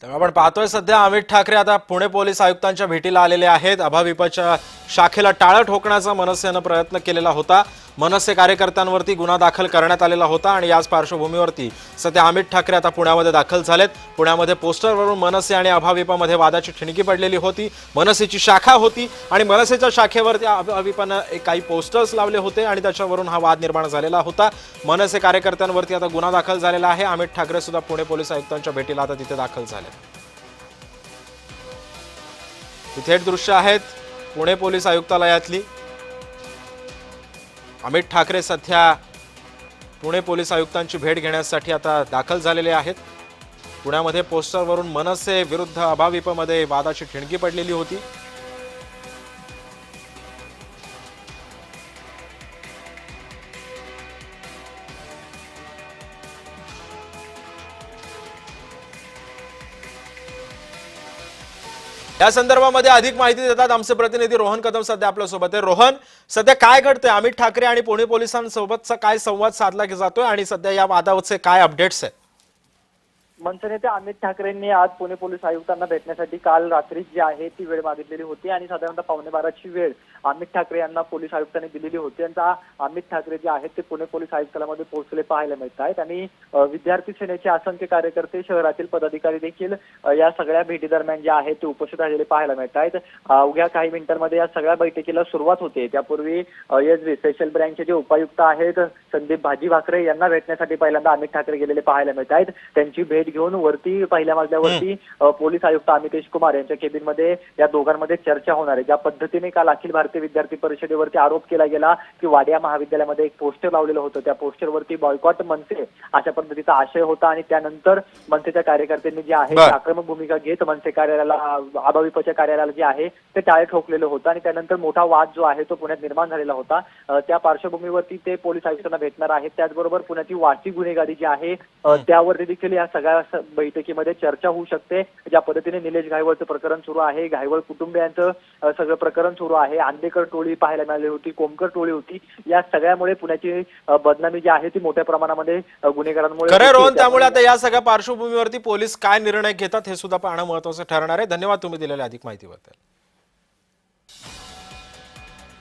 तर आपण पाहतोय सध्या अमित ठाकरे आता पुणे पोलीस आयुक्तांच्या भेटीला आलेले आहेत। अभाविपच्या शाखेला टाळं ठोकण्याचा मनसेनं प्रयत्न केलेला होता। मनसे कार्यकर्त्यांवरती गुन्हा दाखल करण्यात आलेला होता आणि याच पार्श्वभूमीवरती सध्या अमित ठाकरे आता पुण्यामध्ये दाखल झालेत। पुण्यामध्ये पोस्टरवरून मनसे आणि अभाविपमध्ये वादाची ठिणगी पडलेली होती। मनसेची शाखा होती आणि मनसेच्या शाखेवरती अभाविपनं काही पोस्टर्स लावले होते आणि त्याच्यावरून हा वाद निर्माण झालेला होता। मनसे कार्यकर्त्यांवरती आता गुन्हा दाखल झालेला आहे। अमित ठाकरे सुद्धा पुणे पोलीस आयुक्तांच्या भेटीला आता तिथे दाखल झाले। थेट दृश्य आहेत पुणे पोलीस आयुक्तालयातली। अमित ठाकरे सध्या पुणे पोलीस आयुक्तांची भेट घेण्यासाठी आता दाखल झालेले आहेत। पुण्यामध्ये पोस्टरवरून मनसे विरुद्ध अभाविपमध्ये वादाची ठिणगी पडलेली होती। या संदर्भामध्ये अधिक माहिती देतात आमचे प्रतिनिधी रोहन कदम सध्या आपल्या सोबत आहे। रोहन, सध्या काय घडतंय? अमित ठाकरे आणि पुणे पोलिसांसोबतचा काय संवाद साधला जातोय आणि सध्या या वादावरचे काय अपडेट्स आहेत? मनसे नेते अमित ठाकरेंनी आज पुणे पोलीस आयुक्तांना भेटण्यासाठी काल रात्री जी आहे ती वेळ मागितलेली होती आणि साधारणतः 11:15ची वेळ अमित ठाकरे यांना पोलीस आयुक्तांनी दिलेली होती। यांचा अमित ठाकरे जे आहेत ते पुणे पोलीस आयुक्तालयामध्ये पोहोचले पाहायला मिळत आहेत आणि विद्यार्थी सेनेचे असंख्य कार्यकर्ते, शहरातील पदाधिकारी देखील या सगळ्या भेटी दरम्यान जे आहेत ते उपस्थित राहिलेले पाहायला मिळत आहेत। अवघ्या काही मिनिटांमध्ये या सगळ्या बैठकीला सुरुवात होते। त्यापूर्वी एसबी स्पेशल ब्रँचचे जे उपायुक्त आहेत संदीप भाजी-भाकरे यांना भेटण्यासाठी पहिल्यांदा अमित ठाकरे गेलेले पाहायला मिळत आहेत। त्यांची भेट घेऊन वरती पहिल्या मजल्यावरती पोलीस आयुक्त अमितेश कुमार यांच्या केबिनमध्ये या दोघांमध्ये चर्चा होणार आहे। ज्या पद्धतीने काल अखिल भारतीय विद्यार्थी परिषदेवरती आरोप केला गेला की वाडिया महाविद्यालयामध्ये एक पोस्टर लावलेलं होतं, त्या पोस्टरवरती बॉयकॉट मनसे अशा पद्धतीचा आशय होता आणि त्यानंतर मनसेच्या कार्यकर्त्यांनी जे आहे आक्रमक भूमिका घेत मनसे कार्यालयाला, अभाविपच्या कार्यालयाला जे आहे ते टाळे ठोकलेलं होतं आणि त्यानंतर मोठा वाद जो आहे तो पुण्यात निर्माण झालेला होता। त्या पार्श्वभूमीवरती ते पोलीस आयुक्तांना भेटणार आहेत। त्याचबरोबर पुण्याची वाढती गुन्हेगारी जी आहे त्यावरती देखील या सगळ्या बैठकीमध्ये चर्चा होऊ शकते। ज्या पद्धतीने निलेश घायवळचं प्रकरण सुरू आहे, घायवळ कुटुंबियांचं सगळं प्रकरण सुरू आहे, आंदेकर टोळी पाहायला मिळाली होती, कोमकर टोळी होती, या सगळ्यामुळे पुण्याची बदनामी जी आहे ती मोठ्या प्रमाणामध्ये गुन्हेगारांमुळे खरं रोहन, त्यामुळे आता या सगळ्या पार्श्वभूमीवरती पोलीस काय निर्णय घेतात हे सुद्धा पाहणं महत्त्वाचं ठरणार आहे। धन्यवाद तुम्ही दिलेल्या अधिक माहितीबद्दल।